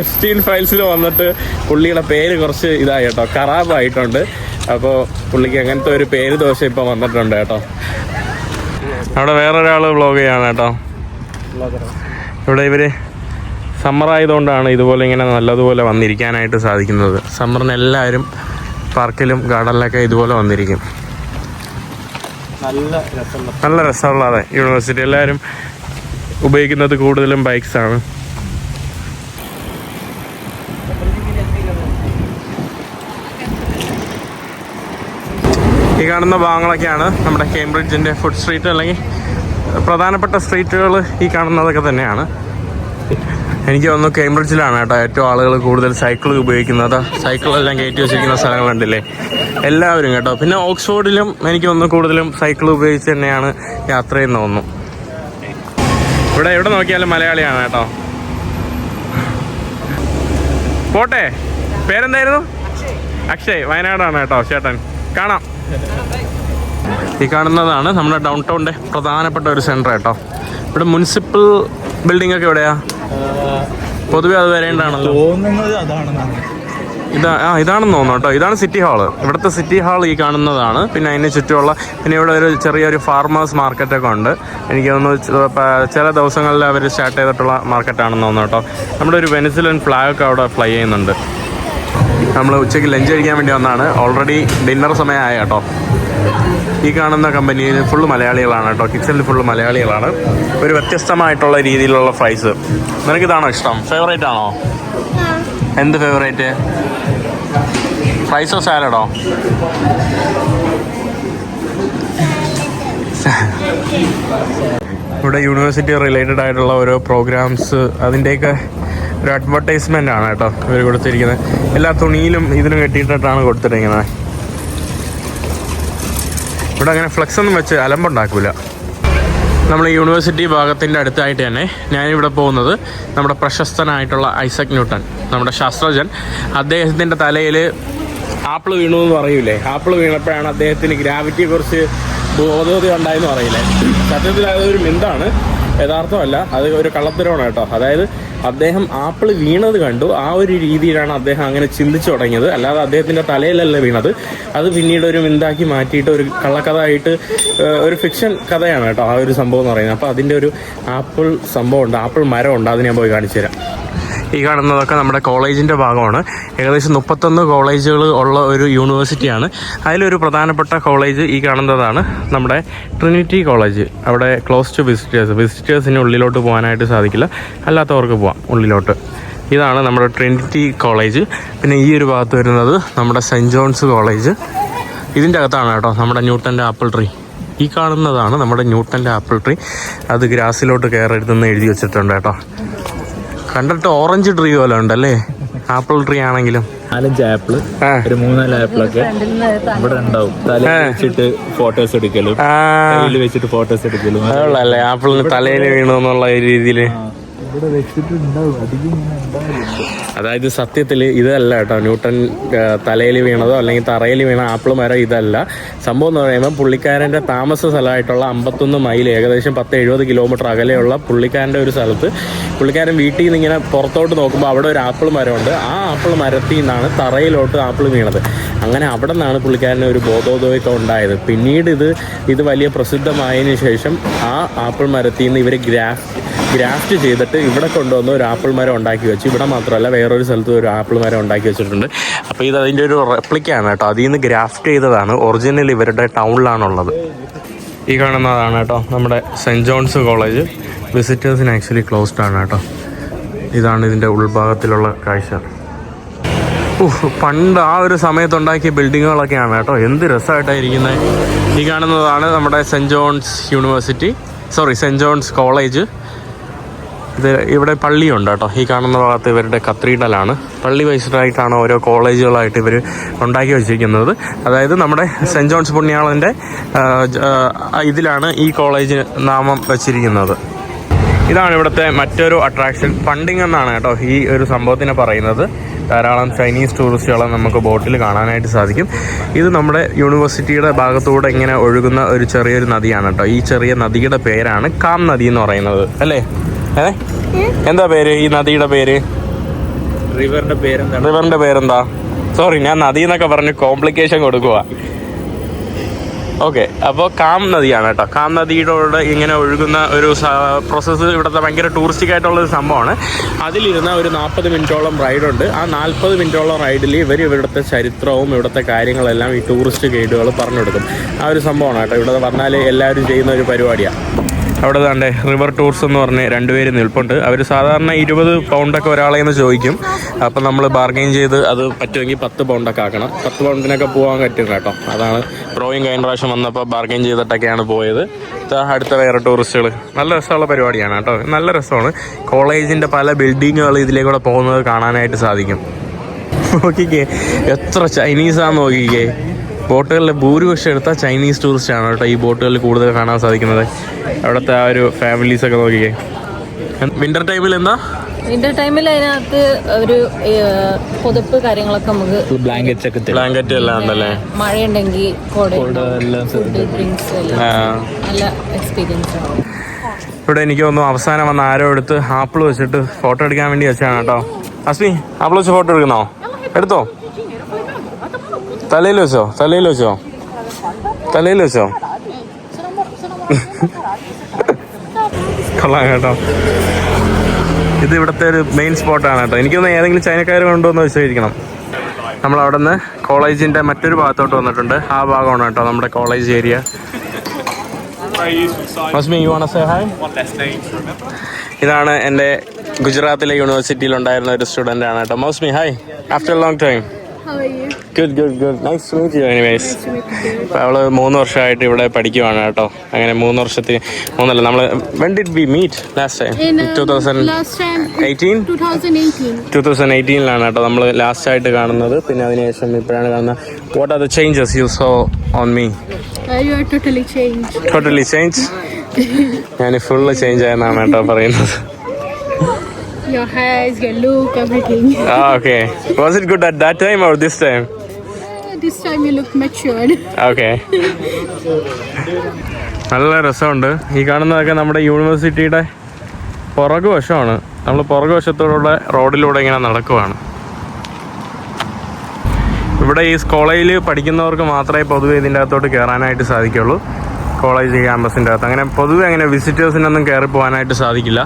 S1: എഫ്സ്റ്റീൻ ഫയൽസിൽ വന്നിട്ട് പുള്ളിയുടെ പേര് കുറച്ച് ഇതായി കേട്ടോ, ഖറാബായിട്ടുണ്ട്. അപ്പോൾ പുള്ളിക്ക് അങ്ങനത്തെ ഒരു പേര് ദോഷം ഇപ്പോൾ വന്നിട്ടുണ്ട് കേട്ടോ. അവിടെ വേറൊരാൾ വ്ളോഗ് ചെയ്യാണ് കേട്ടോ. ഇവിടെ ഇവർ സമ്മർ ആയതുകൊണ്ടാണ് ഇതുപോലെ ഇങ്ങനെ നല്ലതുപോലെ വന്നിരിക്കാനായിട്ട് സാധിക്കുന്നത്. സമ്മറിന് എല്ലാവരും പാർക്കിലും ഗാർഡനിലൊക്കെ ഇതുപോലെ വന്നിരിക്കും. നല്ല രസമുള്ള അതെ യൂണിവേഴ്സിറ്റി. എല്ലാവരും ഉപയോഗിക്കുന്നത് കൂടുതലും ബൈക്സാണ്. ഈ കാണുന്ന ഭാഗങ്ങളൊക്കെയാണ് നമ്മുടെ കേംബ്രിഡ്ജിൻ്റെ ഫുഡ് സ്ട്രീറ്റ്, അല്ലെങ്കിൽ പ്രധാനപ്പെട്ട സ്ട്രീറ്റുകൾ ഈ കാണുന്നതൊക്കെ തന്നെയാണ്. എനിക്ക് തോന്നുന്നു കേംബ്രിഡ്ജിലാണ് കേട്ടോ ഏറ്റവും ആളുകൾ കൂടുതൽ സൈക്കിൾ ഉപയോഗിക്കുന്നത്. സൈക്കിളെല്ലാം കയറ്റി വെച്ചിരിക്കുന്ന സ്ഥലങ്ങളുണ്ടല്ലേ എല്ലാവരും കേട്ടോ. പിന്നെ ഓക്സ്ഫോർഡിലും എനിക്ക് തോന്നുന്നു കൂടുതലും സൈക്കിൾ ഉപയോഗിച്ച് തന്നെയാണ് യാത്ര ചെയ്യുന്ന തോന്നുന്നു. ഇവിടെ എവിടെ നോക്കിയാലും മലയാളിയാണ് കേട്ടോ. പോട്ടെ, പേരെന്തായിരുന്നു? അക്ഷയ്. വയനാടാണ് കേട്ടോ ചേട്ടൻ. കാണാം. ഈ കാണുന്നതാണ് നമ്മുടെ ഡൗൺ ടൗണിൻ്റെ പ്രധാനപ്പെട്ട ഒരു സെൻറ്റർ കേട്ടോ. ഇവിടെ മുനിസിപ്പൽ ബിൽഡിംഗ് ഒക്കെ എവിടെയാ? പൊതുവെ അത് വരേണ്ടതാണല്ലോ. ഇതാണെന്ന് തോന്നുന്നു കേട്ടോ. ഇതാണ് സിറ്റി ഹാള്. ഇവിടുത്തെ സിറ്റി ഹാൾ ഈ കാണുന്നതാണ്. പിന്നെ അതിന് ചുറ്റുമുള്ള പിന്നെ ഇവിടെ ഒരു ചെറിയൊരു ഫാർമേഴ്സ് മാർക്കറ്റൊക്കെ ഉണ്ട്. എനിക്ക് തോന്നുന്നു ചില ദിവസങ്ങളിൽ അവർ സ്റ്റാർട്ട് ചെയ്തിട്ടുള്ള മാർക്കറ്റാണെന്ന് തോന്നുന്നു കേട്ടോ. നമ്മുടെ ഒരു വെനസ്വലൻ ഫ്ലാഗൊക്കെ അവിടെ ഫ്ലൈ ചെയ്യുന്നുണ്ട്. നമ്മൾ ഉച്ചയ്ക്ക് ലഞ്ച് കഴിക്കാൻ വേണ്ടി വന്നതാണ്. ഓൾറെഡി ഡിന്നർ സമയമായ കേട്ടോ. ഈ കാണുന്ന കമ്പനിയിൽ ഫുള്ള് മലയാളികളാണ് കേട്ടോ. കിച്ചണിൽ ഫുള്ള് മലയാളികളാണ്. ഒരു വ്യത്യസ്തമായിട്ടുള്ള രീതിയിലുള്ള ഫ്രൈസ്. നിനക്കിതാണോ ഇഷ്ടം? ഫേവറേറ്റ് ആണോ? എന്ത് ഫേവറേറ്റ്? ഫ്രൈസോ സാലഡോ? ഇവിടെ യൂണിവേഴ്സിറ്റി റിലേറ്റഡ് ആയിട്ടുള്ള ഓരോ പ്രോഗ്രാംസ് അതിൻ്റെയൊക്കെ ഒരു അഡ്വർടൈസ്മെൻ്റ് ആണ് കേട്ടോ ഇവർ കൊടുത്തിരിക്കുന്നത്. എല്ലാ തുണിയിലും ഇതിലും കെട്ടിയിട്ടിട്ടാണ് കൊടുത്തിരിക്കുന്നത്. ഇവിടെ അങ്ങനെ ഫ്ലെക്സ് ഒന്നും വെച്ച് അലമ്പുണ്ടാക്കില്ല. നമ്മൾ യൂണിവേഴ്സിറ്റി ഭാഗത്തിൻ്റെ അടുത്തായിട്ട് തന്നെ ഞാനിവിടെ പോകുന്നത് നമ്മുടെ പ്രശസ്തനായിട്ടുള്ള ഐസക് ന്യൂട്ടൺ, നമ്മുടെ ശാസ്ത്രജ്ഞൻ. അദ്ദേഹത്തിൻ്റെ തലയിൽ ആപ്പിൾ വീണു എന്ന് പറയൂലേ. ആപ്പിൾ വീണപ്പോഴാണ് അദ്ദേഹത്തിന് ഗ്രാവിറ്റിയെക്കുറിച്ച് ബോധോദയം ഉണ്ടായെന്ന് പറയില്ലേ. സത്യത്തിൽ അതൊരു മിന്താണ്, യഥാർത്ഥമല്ല. അത് ഒരു കള്ളത്തരമാണ് കേട്ടോ. അതായത് അദ്ദേഹം ആപ്പിൾ വീണത് കണ്ടു, ആ ഒരു രീതിയിലാണ് അദ്ദേഹം അങ്ങനെ ചിന്തിച്ചു തുടങ്ങിയത്. അല്ലാതെ അദ്ദേഹത്തിൻ്റെ തലയിലല്ല വീണത്. അത് പിന്നീട് ഒരു മിന്താക്കി മാറ്റിയിട്ട് ഒരു കള്ളക്കഥ ആയിട്ട് ഒരു ഫിക്ഷൻ കഥയാണ് കേട്ടോ ആ ഒരു സംഭവം എന്ന് പറയുന്നത്. അപ്പോൾ അതിൻ്റെ ഒരു ആപ്പിൾ സംഭവമുണ്ട്, ആപ്പിൾ മരമുണ്ട്. അത് ഞാൻ പോയി കാണിച്ചു തരാം. ഈ കാണുന്നതൊക്കെ നമ്മുടെ കോളേജിൻ്റെ ഭാഗമാണ്. ഏകദേശം 31 കോളേജുകൾ ഉള്ള ഒരു യൂണിവേഴ്സിറ്റിയാണ്. അതിലൊരു പ്രധാനപ്പെട്ട കോളേജ് ഈ കാണുന്നതാണ് നമ്മുടെ ട്രിനിറ്റി കോളേജ്. അവിടെ ക്ലോസ് ടു വിസിറ്റേഴ്സിന് ഉള്ളിലോട്ട് പോകാനായിട്ട് സാധിക്കില്ല, അല്ലാത്തവർക്ക് പോവാം ഉള്ളിലോട്ട്. ഇതാണ് നമ്മുടെ ട്രിനിറ്റി കോളേജ്. പിന്നെ ഈ ഒരു ഭാഗത്ത് വരുന്നത് നമ്മുടെ സെൻറ്റ് ജോൺസ് കോളേജ്. ഇതിൻ്റെ അകത്താണ് കേട്ടോ നമ്മുടെ ന്യൂട്ടൻ്റെ ആപ്പിൾ ട്രീ. ഈ കാണുന്നതാണ് നമ്മുടെ ന്യൂട്ടൻ്റെ ആപ്പിൾ ട്രീ. അത് ഗ്രാസിലോട്ട് കയറരുതെന്ന് എഴുതി വെച്ചിട്ടുണ്ട് കേട്ടോ. കണ്ടിട്ട് ഓറഞ്ച് ട്രീ പോലെ ഉണ്ടല്ലേ, ആപ്പിൾ ട്രീ ആണെങ്കിലും.
S6: 4-5 ആപ്പിള്, ഒരു 3-4 ആപ്പിളൊക്കെ ഇവിടെ ഉണ്ടാവും. തല വെച്ചിട്ട് ഫോട്ടോസ് എടുക്കലും, കയ്യിൽ വെച്ചിട്ട് ഫോട്ടോസ് എടുക്കലും.
S1: അതുള്ളല്ലേ ആപ്പിളിന് തലയിൽ വീണു എന്നുള്ള രീതിയിൽ
S6: ഇവിടെ വെച്ചിട്ടുണ്ടാവും. അധികം ഉണ്ടാവില്ല.
S1: അതായത് സത്യത്തിൽ ഇതല്ല കേട്ടോ ന്യൂട്ടൺ തലയിൽ വീണതോ അല്ലെങ്കിൽ തറയിൽ വീണ ആപ്പിൾ മരം ഇതല്ല. സംഭവം എന്ന് പറയുമ്പോൾ പുള്ളിക്കാരൻ്റെ താമസ സ്ഥലമായിട്ടുള്ള 51 മൈൽ, ഏകദേശം 10-70 കിലോമീറ്റർ അകലെയുള്ള പുള്ളിക്കാരൻ്റെ ഒരു സ്ഥലത്ത് പുള്ളിക്കാരൻ വീട്ടിൽ നിന്ന് ഇങ്ങനെ പുറത്തോട്ട് നോക്കുമ്പോൾ അവിടെ ഒരു ആപ്പിൾ മരമുണ്ട്. ആ ആപ്പിൾ മരത്തിൽ നിന്നാണ് തറയിലോട്ട് ആപ്പിൾ വീണത്. അങ്ങനെ അവിടെ നിന്നാണ് പുള്ളിക്കാരന് ഒരു ബോധോദയമൊക്കെ ഉണ്ടായത്. പിന്നീട് ഇത് വലിയ പ്രസിദ്ധമായതിനു ശേഷം ആ ആപ്പിൾ മരത്തിൽ നിന്ന് ഇവർ ഗ്രാഫ്റ്റ് ചെയ്തിട്ട് ഇവിടെ കൊണ്ടുവന്ന് ഒരു ആപ്പിൾ മരം ഉണ്ടാക്കി വെച്ചു. ഇവിടെ മാത്രമല്ല വേറൊരു സ്ഥലത്ത് ഒരു ആപ്പിൾ മരം ഉണ്ടാക്കി വെച്ചിട്ടുണ്ട്. അപ്പോൾ ഇത് അതിൻ്റെ ഒരു റെപ്ലിക്കാണ് കേട്ടോ. അതിൽ നിന്ന് ഗ്രാഫ്റ്റ് ചെയ്തതാണ്. ഒറിജിനൽ ഇവരുടെ ടൗണിലാണുള്ളത്. ഈ കാണുന്നതാണ് കേട്ടോ നമ്മുടെ സെൻറ്റ് ജോൺസ് കോളേജ്. വിസിറ്റേഴ്സിന് ആക്ച്വലി ക്ലോസ്ഡ് ആണ് കേട്ടോ. ഇതാണ് ഇതിൻ്റെ ഉൾഭാഗത്തിലുള്ള കാഴ്ച. പണ്ട് ആ ഒരു സമയത്തുണ്ടാക്കിയ ബിൽഡിങ്ങുകളൊക്കെയാണ് കേട്ടോ. എന്ത് രസമായിട്ടായിരിക്കുന്നത്. ഈ കാണുന്നതാണ് നമ്മുടെ സെൻറ്റ് ജോൺസ് കോളേജ്. ഇത് ഇവിടെ പള്ളിയുണ്ട് കേട്ടോ. ഈ കാണുന്ന ഭാഗത്ത് ഇവരുടെ കത്തീഡ്രലാണ്. പള്ളി വൈസ്ഡായിട്ടാണ് ഓരോ കോളേജുകളായിട്ട് ഇവർ ഉണ്ടാക്കി വെച്ചിരിക്കുന്നത്. അതായത് നമ്മുടെ സെൻറ്റ് ജോൺസ് പുണ്യാളൻ്റെ ഇതിലാണ് ഈ കോളേജിന് നാമം വച്ചിരിക്കുന്നത്. ഇതാണ് ഇവിടുത്തെ മറ്റൊരു അട്രാക്ഷൻ. ഫണ്ടിങ് എന്നാണ് കേട്ടോ ഈ ഒരു സംഭവത്തിനെ പറയുന്നത്. ധാരാളം ചൈനീസ് ടൂറിസ്റ്റുകളെ നമുക്ക് ബോട്ടിൽ കാണാനായിട്ട് സാധിക്കും. ഇത് നമ്മുടെ യൂണിവേഴ്സിറ്റിയുടെ ഭാഗത്തൂടെ ഇങ്ങനെ ഒഴുകുന്ന ഒരു ചെറിയൊരു നദിയാണ് കേട്ടോ. ഈ ചെറിയ നദിയുടെ പേരാണ് കാം നദി എന്ന് പറയുന്നത്, അല്ലേ? എന്താ പേര് ഈ നദിയുടെ പേര്? റിവറിന്റെ പേരെന്താ? സോറി, ഞാൻ നദി എന്നൊക്കെ പറഞ്ഞ് കോംപ്ലിക്കേഷൻ കൊടുക്കുക. ഓക്കെ, അപ്പോൾ കാം നദിയാണ് കേട്ടോ. കാം നദിയോട് ഇങ്ങനെ ഒഴുകുന്ന ഒരു പ്രോസസ്സ് ഇവിടുത്തെ ഭയങ്കര ടൂറിസ്റ്റിക് ആയിട്ടുള്ളൊരു സംഭവമാണ്. അതിലിരുന്ന ഒരു 40 മിനിറ്റോളം റൈഡുണ്ട്. ആ 40 മിനിറ്റോളം റൈഡിൽ ഇവിടുത്തെ ചരിത്രവും ഇവിടുത്തെ കാര്യങ്ങളെല്ലാം ഈ ടൂറിസ്റ്റ് ഗൈഡുകൾ പറഞ്ഞു കൊടുക്കും. ആ ഒരു സംഭവമാണ് കേട്ടോ. ഇവിടെ വന്നാൽ എല്ലാവരും ചെയ്യുന്ന ഒരു പരിപാടിയാണ്. അവിടെ താണ്ടെ റിവർ ടൂർസ് എന്ന് പറഞ്ഞ് 2 പേര് നിൽപ്പുണ്ട്. അവർ സാധാരണ 20 പൗണ്ടൊക്കെ ഒരാളെ നിന്ന് ചോദിക്കും. അപ്പം നമ്മൾ ബാർഗെയിൻ ചെയ്ത് അത് പറ്റുമെങ്കിൽ 10 പൗണ്ടൊക്കെ ആക്കണം. 10 പൗണ്ടിനൊക്കെ പോകാൻ പറ്റും കേട്ടോ. അതാണ് ബ്രോയും കഴിഞ്ഞ പ്രാവശ്യം വന്നപ്പോൾ ബാർഗെയിൻ ചെയ്തിട്ടൊക്കെയാണ് പോയത്. അടുത്ത വേറെ ടൂറിസ്റ്റുകൾ. നല്ല രസമുള്ള പരിപാടിയാണ് കേട്ടോ. നല്ല രസമാണ്. കോളേജിൻ്റെ പല ബിൽഡിങ്ങുകൾ ഇതിലേക്കൂടെ പോകുന്നത് കാണാനായിട്ട് സാധിക്കും. നോക്കിക്കേ എത്ര ചൈനീസാന്ന് നോക്കിക്കേ. ബോട്ടുകളിൽ ഭൂരിപക്ഷം എടുത്താൽ ചൈനീസ് ടൂറിസ്റ്റ് ആണ് കേട്ടോ ഈ ബോട്ടുകളിൽ കൂടുതൽ കാണാൻ സാധിക്കുന്നത്. അവിടുത്തെ ആ ഒരു ഫാമിലീസൊക്കെ നോക്കിക്കേ. വിന്റർ ടൈമിൽ എന്താ?
S3: വിന്റർ ടൈമിൽ അതിനകത്ത് ഒരു പുതപ്പ് കാര്യങ്ങളൊക്കെ നമുക്ക്
S1: ബ്ലാങ്കറ്റ് എല്ലാം ഉണ്ടല്ലേ.
S3: മഴയുണ്ടെങ്കിൽ നല്ല എക്സ്പീരിയൻസ് ആണ്.
S1: ഇവിടെ എനിക്ക് തോന്നുന്നു അവസാനം വന്ന് ആരോ എടുത്ത് ആപ്പിൾ വെച്ചിട്ട് ഫോട്ടോ എടുക്കാൻ വേണ്ടി വെച്ചാണ് കേട്ടോ. അസ്മി, ആപ്പിൾ വെച്ച് ഫോട്ടോ എടുക്കുന്നോ? എടുത്തോ. തലയിൽ വെച്ചോ കൊള്ളാം കേട്ടോ. ഇത് ഇവിടുത്തെ ഒരു മെയിൻ സ്പോട്ടാണ് കേട്ടോ. എനിക്കൊന്ന് ഏതെങ്കിലും ചൈനക്കാർ കൊണ്ടുവന്ന് വെച്ചിരിക്കണം. നമ്മൾ അവിടെ നിന്ന് കോളേജിൻ്റെ മറ്റൊരു ഭാഗത്തോട്ട് വന്നിട്ടുണ്ട്. ആ ഭാഗമാണ് കേട്ടോ നമ്മുടെ കോളേജ് ഏരിയ. ഇതാണ് എൻ്റെ ഗുജറാത്തിലെ യൂണിവേഴ്സിറ്റിയിൽ ഉണ്ടായിരുന്ന ഒരു സ്റ്റുഡൻ്റ് ആണ് കേട്ടോ. Mousmi, hi. After long time. Good. Nice to meet you anyways. അവള് 3 വർഷമായിട്ട് ഇവിടെ പഠിക്കുവാണ് കേട്ടോ. അങ്ങനെ 3 വർഷത്തിന് നമ്മൾ when did we meet last time? 2018 കേട്ടോ നമ്മൾ ലാസ്റ്റ് ആയിട്ട് കാണുന്നത്. പിന്നെ അതിനുശേഷം ഇപ്പോഴാണ് കാണുന്നത്. What are the changes you saw on me?
S4: You are totally changed.
S1: ഞാൻ ഫുള്ള് ചേഞ്ച് ആയെന്നാണ് കേട്ടോ പറയുന്നത്.
S4: Your hair, your look, everything.
S1: Okay. Was it good at that time or this time?
S4: This time you look matured.
S1: Okay. നല്ല രസമുണ്ട്. ഈ കാണുന്നതൊക്കെ നമ്മുടെ യൂണിവേഴ്സിറ്റിയുടെ പുറകു വശമാണ്. നമ്മൾ പുറകു വശത്തോടെ റോഡിലൂടെ ഇങ്ങനെ നടക്കുവാണ്. ഇവിടെ ഈ കോളേജിൽ പഠിക്കുന്നവർക്ക് മാത്രമേ പൊതുവെ ഇതിൻ്റെ അകത്തോട്ട് കയറാനായിട്ട് സാധിക്കുള്ളൂ. കോളേജ് ക്യാമ്പസിൻ്റെ അകത്ത് അങ്ങനെ പൊതുവെ അങ്ങനെ വിസിറ്റേഴ്സിനൊന്നും കയറി പോകാനായിട്ട് സാധിക്കില്ല.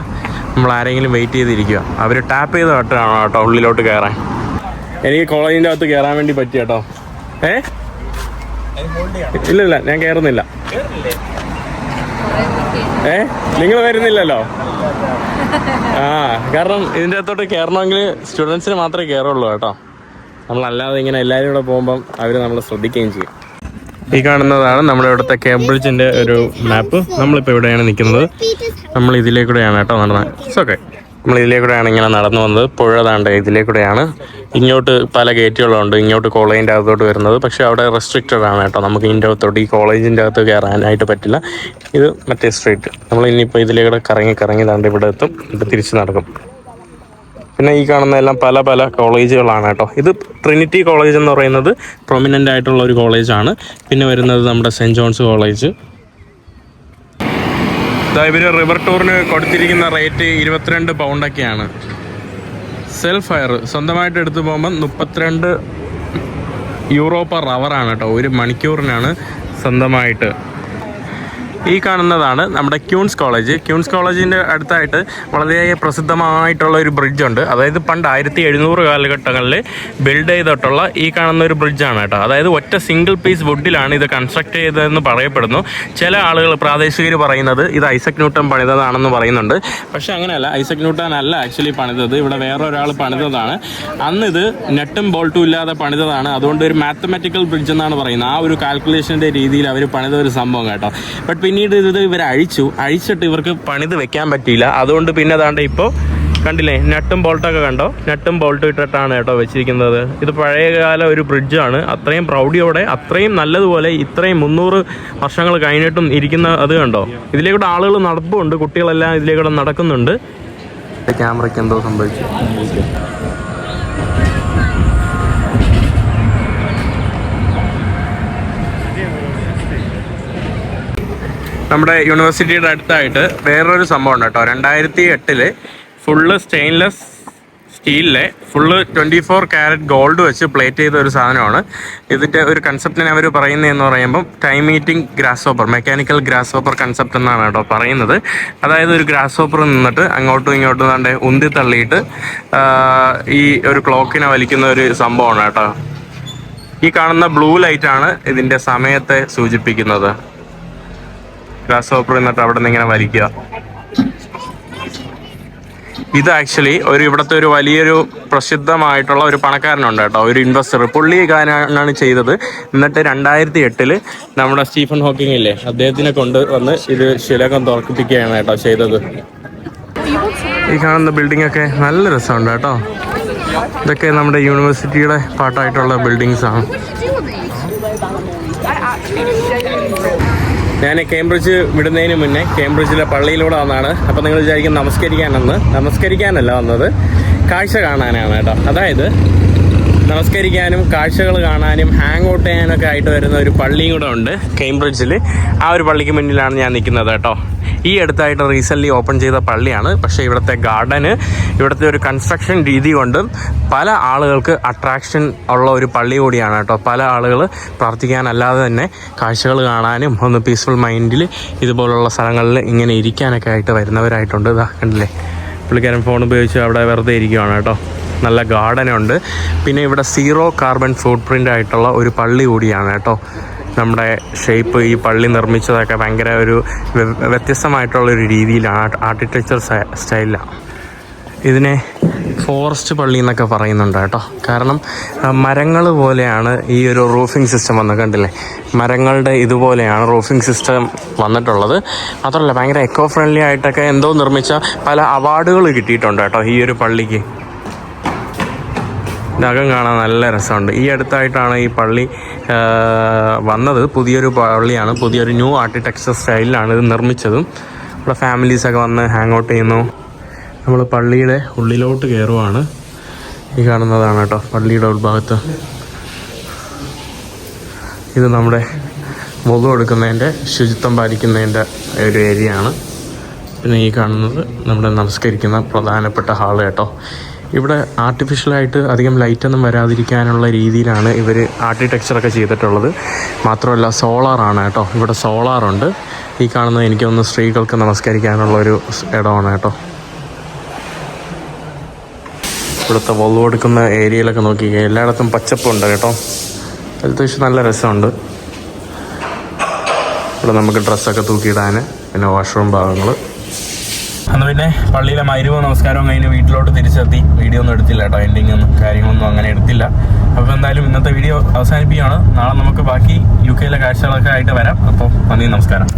S1: നമ്മൾ ആരെങ്കിലും വെയിറ്റ് ചെയ്തിരിക്കുക. അവർ ടാപ്പ് ചെയ്ത് കേട്ടാണോ കേട്ടോ ഉള്ളിലോട്ട് കയറാൻ. എനിക്ക് കോളേജിൻ്റെ അകത്ത് കയറാൻ വേണ്ടി പറ്റി കേട്ടോ. ഇല്ല ഞാൻ കയറുന്നില്ല. നിങ്ങൾ വരുന്നില്ലല്ലോ. കാരണം ഇതിൻ്റെ അകത്തോട്ട് കയറണമെങ്കിൽ സ്റ്റുഡൻസിന് മാത്രമേ കയറുള്ളൂ കേട്ടോ. നമ്മളല്ലാതെ ഇങ്ങനെ എല്ലാവരും കൂടെ പോകുമ്പം അവർ നമ്മളെ ശ്രദ്ധിക്കുകയും ചെയ്യും. ഈ കാണുന്നതാണ് നമ്മുടെ ഇവിടുത്തെ കേംബ്രിഡ്ജിൻ്റെ ഒരു മാപ്പ്. നമ്മളിപ്പോൾ ഇവിടെയാണ് നിൽക്കുന്നത്. നമ്മൾ ഇതിലേക്കൂടെയാണ് കേട്ടോ നടന്നത്. It's okay. നമ്മൾ ഇതിലേക്കൂടെയാണ് ഇങ്ങനെ നടന്നു വന്നത്. പുഴ താണ്ട് ഇതിലേക്കൂടെയാണ്. ഇങ്ങോട്ട് പല ഗേറ്റുകളുണ്ട് ഇങ്ങോട്ട് കോളേജിൻ്റെ അകത്തോട്ട് വരുന്നത്. പക്ഷേ അവിടെ റെസ്ട്രിക്റ്റഡ് ആണ് കേട്ടോ. നമുക്ക് ഇതിൻ്റെ അകത്തോട്ട് ഈ കോളേജിൻ്റെ അകത്ത് കയറാനായിട്ട് പറ്റില്ല. ഇത് മറ്റേ സ്ട്രീറ്റ്. നമ്മൾ ഇനിയിപ്പോൾ ഇതിലേക്കൂടെ കറങ്ങി താണ്ട് ഇവിടെ എത്തും. ഇത് തിരിച്ച് നടക്കും. പിന്നെ ഈ കാണുന്നതെല്ലാം പല കോളേജുകളാണ് കേട്ടോ. ഇത് ട്രിനിറ്റി കോളേജ് എന്ന് പറയുന്നത് പ്രൊമിനൻ്റ് ആയിട്ടുള്ള ഒരു കോളേജാണ്. പിന്നെ വരുന്നത് നമ്മുടെ സെൻറ്റ് ജോൺസ് കോളേജ്. ഇവർ റിവർ ടൂറിന് കൊടുത്തിരിക്കുന്ന റേറ്റ് 22 പൗണ്ടൊക്കെയാണ്. സെൽഫ് ഹയർ സ്വന്തമായിട്ട് എടുത്തു പോകുമ്പം 32 യൂറോ പെർ അവറാണ് കേട്ടോ. 1 മണിക്കൂറിനാണ് സ്വന്തമായിട്ട്. ഈ കാണുന്നതാണ് നമ്മുടെ ക്യൂൻസ് കോളേജ്. ക്യൂൻസ് കോളേജിൻ്റെ അടുത്തായിട്ട് വളരെ പ്രസിദ്ധമായിട്ടുള്ള ഒരു ബ്രിഡ്ജുണ്ട്. അതായത് പണ്ട് 1700 കാലഘട്ടങ്ങളിൽ ബിൽഡ് ചെയ്തിട്ടുള്ള ഈ കാണുന്ന ഒരു ബ്രിഡ്ജാണ് കേട്ടോ. അതായത് ഒറ്റ സിംഗിൾ പീസ് വുഡിലാണ് ഇത് കൺസ്ട്രക്ട് ചെയ്തതെന്ന് പറയപ്പെടുന്നു. ചില ആളുകൾ പ്രാദേശികർ പറയുന്നത് ഇത് ഐസക് ന്യൂട്ടൺ പണിതതാണെന്ന് പറയുന്നുണ്ട്. പക്ഷെ അങ്ങനെയല്ല, ഐസക് ന്യൂട്ടൺ അല്ല ആക്ച്വലി പണിതത്. ഇവിടെ വേറൊരാൾ പണിതതാണ്. അന്ന് ഇത് നെട്ടും ബോൾട്ടും ഇല്ലാതെ പണിതതാണ്. അതുകൊണ്ട് ഒരു മാത്തമാറ്റിക്കൽ ബ്രിഡ്ജ് എന്നാണ് പറയുന്നത്. ആ ഒരു കാൽക്കുലേഷൻ്റെ രീതിയിൽ അവർ പണിത ഒരു സംഭവം കേട്ടോ. ബട്ട് പിന്നീട് ഇത് ഇവർ അഴിച്ചിട്ട് ഇവർക്ക് പണിത് വെക്കാൻ പറ്റിയില്ല. അതുകൊണ്ട് പിന്നെ അതാണ്ട് ഇപ്പോൾ കണ്ടില്ലേ, നട്ടും ബോൾട്ടൊക്കെ കണ്ടോ, നട്ടും ബോൾട്ടും ഇട്ടിട്ടാണ് കേട്ടോ വെച്ചിരിക്കുന്നത്. ഇത് പഴയകാല ഒരു ബ്രിഡ്ജാണ്. അത്രയും പ്രൗഢിയോടെ, അത്രയും നല്ലതുപോലെ, ഇത്രയും 300 വർഷങ്ങൾ കഴിഞ്ഞിട്ടും ഇരിക്കുന്ന അത് കണ്ടോ. ഇതിലേക്കൂടെ ആളുകൾ നടപ്പുണ്ട്, കുട്ടികളെല്ലാം ഇതിലേക്കൂടെ നടക്കുന്നുണ്ട്. ക്യാമറയ്ക്ക് എന്തോ സംഭവിച്ചു. നമ്മുടെ യൂണിവേഴ്സിറ്റിയുടെ അടുത്തായിട്ട് വേറൊരു സംഭവം ഉണ്ട് കേട്ടോ. 2008 ഫുള്ള് സ്റ്റെയിൻലെസ് സ്റ്റീലിലെ ഫുള്ള് 24 കാരറ്റ് ഗോൾഡ് വെച്ച് പ്ലേറ്റ് ചെയ്ത ഒരു സാധനമാണ്. ഇതിൻ്റെ ഒരു കൺസെപ്റ്റിനെ അവർ പറയുന്നതെന്ന് പറയുമ്പം time eating grasshopper, mechanical grasshopper concept എന്നാണ് കേട്ടോ പറയുന്നത്. അതായത് ഒരു ഗ്രാസ് ഹോപ്പർ നിന്നിട്ട് അങ്ങോട്ടും ഇങ്ങോട്ടും കണ്ട് ഉന്തി തള്ളിയിട്ട് ഈ ഒരു ക്ലോക്കിനെ വലിക്കുന്ന ഒരു സംഭവമാണ് കേട്ടോ. ഈ കാണുന്ന ബ്ലൂ ലൈറ്റാണ് ഇതിൻ്റെ സമയത്തെ സൂചിപ്പിക്കുന്നത്. ഗ്രാസ് ഹോപ്പർ എന്നിട്ട് അവിടെ നിന്ന് ഇങ്ങനെ വലിക്കുക. ഇത് ആക്ച്വലി ഇവിടുത്തെ ഒരു വലിയൊരു പ്രസിദ്ധമായിട്ടുള്ള ഒരു പണക്കാരനുണ്ട് കേട്ടോ, ഒരു ഇൻവെസ്റ്റർ. പുള്ളിക്കാരനാണ് ചെയ്തത്. എന്നിട്ട് 2008 നമ്മുടെ സ്റ്റീഫൻ ഹോക്കിംഗ് ഇല്ലേ, അദ്ദേഹത്തിനെ കൊണ്ട് വന്ന് ഇത് ശിലകം തുറപ്പിക്കുകയാണ് കേട്ടോ ചെയ്തത്. ഈ കാണുന്ന ബിൽഡിംഗ് ഒക്കെ നല്ല രസമുണ്ട് കേട്ടോ. ഇതൊക്കെ നമ്മുടെ യൂണിവേഴ്സിറ്റിയുടെ പാർട്ടായിട്ടുള്ള ബിൽഡിങ്സ് ആണ്. ഞാൻ കേംബ്രിഡ്ജ് വിടുന്നതിന് മുന്നേ കേംബ്രിഡ്ജിലെ പള്ളിയിലൂടെ വന്നതാണ്. അപ്പോൾ നിങ്ങൾ വിചാരിക്കും നമസ്കരിക്കാനല്ല വന്നത്, കാഴ്ച കാണാനാണ് കേട്ടോ. അതായത് നമസ്കരിക്കാനും കാഴ്ചകൾ കാണാനും ഹാങ് ഔട്ട് ചെയ്യാനൊക്കെ ആയിട്ട് വരുന്ന ഒരു പള്ളിയും കൂടെ ഉണ്ട് കേംബ്രിഡ്ജിൽ. ആ ഒരു പള്ളിക്ക് മുന്നിലാണ് ഞാൻ നിൽക്കുന്നത് കേട്ടോ. ഈ അടുത്തായിട്ട് റീസെൻ്റ്ലി ഓപ്പൺ ചെയ്ത പള്ളിയാണ്. പക്ഷേ ഇവിടുത്തെ ഗാർഡന്, ഇവിടുത്തെ ഒരു കൺസ്ട്രക്ഷൻ രീതി കൊണ്ടും പല ആളുകൾക്ക് അട്രാക്ഷൻ ഉള്ള ഒരു പള്ളി കൂടിയാണ് കേട്ടോ. പല ആളുകൾ പ്രാർത്ഥിക്കാനല്ലാതെ തന്നെ കാഴ്ചകൾ കാണാനും ഒന്ന് പീസ്ഫുൾ മൈൻഡിൽ ഇതുപോലുള്ള സ്ഥലങ്ങളിൽ ഇങ്ങനെ ഇരിക്കാനൊക്കെ ആയിട്ട് വരുന്നവരായിട്ടുണ്ട്. ഇതാ കണ്ടില്ലേ, പുള്ളിക്കാരൻ ഫോൺ ഉപയോഗിച്ച് അവിടെ വെറുതെ ഇരിക്കുകയാണ് കേട്ടോ. നല്ല ഗാർഡനുണ്ട്. പിന്നെ ഇവിടെ 0 കാർബൺ ഫുട് പ്രിൻ്റ് ആയിട്ടുള്ള ഒരു പള്ളി കൂടിയാണ് കേട്ടോ. നമ്മുടെ ഷേപ്പ്, ഈ പള്ളി നിർമ്മിച്ചതൊക്കെ ഭയങ്കര ഒരു വ്യത്യസ്തമായിട്ടുള്ളൊരു രീതിയിലാണ്, ആർക്കിടെക്ചർ സ്റ്റൈലിലാണ്. ഇതിനെ ഫോറസ്റ്റ് പള്ളി എന്നൊക്കെ പറയുന്നുണ്ട് കേട്ടോ. കാരണം മരങ്ങൾ പോലെയാണ് ഈ ഒരു റൂഫിംഗ് സിസ്റ്റം വന്നത്. കണ്ടില്ലേ, മരങ്ങളുടെ ഇതുപോലെയാണ് റൂഫിംഗ് സിസ്റ്റം വന്നിട്ടുള്ളത്. മാത്രമല്ല ഭയങ്കര എക്കോ ഫ്രണ്ട്ലി ആയിട്ടൊക്കെ എന്തോ നിർമ്മിച്ച പല അവാർഡുകൾ കിട്ടിയിട്ടുണ്ട് കേട്ടോ ഈ ഒരു പള്ളിക്ക്. നഖം കാണാൻ നല്ല രസമുണ്ട്. ഈ അടുത്തായിട്ടാണ് ഈ പള്ളി വന്നത്. പുതിയൊരു പള്ളിയാണ്, പുതിയൊരു ന്യൂ ആർക്കിടെക്ചർ സ്റ്റൈലിലാണ് ഇത് നിർമ്മിച്ചതും. ഇവിടെ ഫാമിലീസൊക്കെ വന്ന് ഹാങ് ഔട്ട് ചെയ്യുന്നു. നമ്മൾ പള്ളിയുടെ ഉള്ളിലോട്ട് കയറുവാണ്. ഈ കാണുന്നതാണ് കേട്ടോ പള്ളിയുടെ ഉൾഭാഗത്ത്. ഇത് നമ്മുടെ മുഖം എടുക്കുന്നതിൻ്റെ, ശുചിത്വം പാലിക്കുന്നതിൻ്റെ ഒരു ഏരിയ ആണ്. പിന്നെ ഈ കാണുന്നത് നമ്മുടെ നമസ്കരിക്കുന്ന പ്രധാനപ്പെട്ട ഹാള് കേട്ടോ. ഇവിടെ ആർട്ടിഫിഷ്യലായിട്ട് അധികം ലൈറ്റൊന്നും വരാതിരിക്കാനുള്ള രീതിയിലാണ് ഇവർ ആർക്കിടെക്ചറൊക്കെ ചെയ്തിട്ടുള്ളത്. മാത്രമല്ല സോളാറാണ് കേട്ടോ, ഇവിടെ സോളാറുണ്ട്. ഈ കാണുന്നത് എനിക്കൊന്ന് സ്ത്രീകൾക്ക് നമസ്കരിക്കാനുള്ളൊരു ഇടമാണ് കേട്ടോ. ഇവിടുത്തെ വൊള്ളു കൊടുക്കുന്ന ഏരിയയിലൊക്കെ നോക്കി എല്ലായിടത്തും പച്ചപ്പുണ്ട് കേട്ടോ. അത്യാവശ്യം നല്ല രസമുണ്ട്. ഇവിടെ നമുക്ക് ഡ്രസ്സൊക്കെ തൂക്കിയിടാൻ, പിന്നെ വാഷ്റൂം ഭാഗങ്ങൾ. അന്ന് പിന്നെ പള്ളിയിലെ മഗ്‌രിബ് നമസ്കാരവും കഴിഞ്ഞ് വീട്ടിലോട്ട് തിരിച്ചെത്തി. വീഡിയോ ഒന്നും എടുത്തില്ല കേട്ടോ, എൻഡിങ് ഒന്നും കാര്യങ്ങളൊന്നും അങ്ങനെ എടുത്തില്ല. അപ്പോൾ എന്തായാലും ഇന്നത്തെ വീഡിയോ അവസാനിപ്പിക്കുകയാണ്. നാളെ നമുക്ക് ബാക്കി UK കാഴ്ചകളൊക്കെ ആയിട്ട് വരാം. അപ്പോൾ നന്ദി, നമസ്കാരം.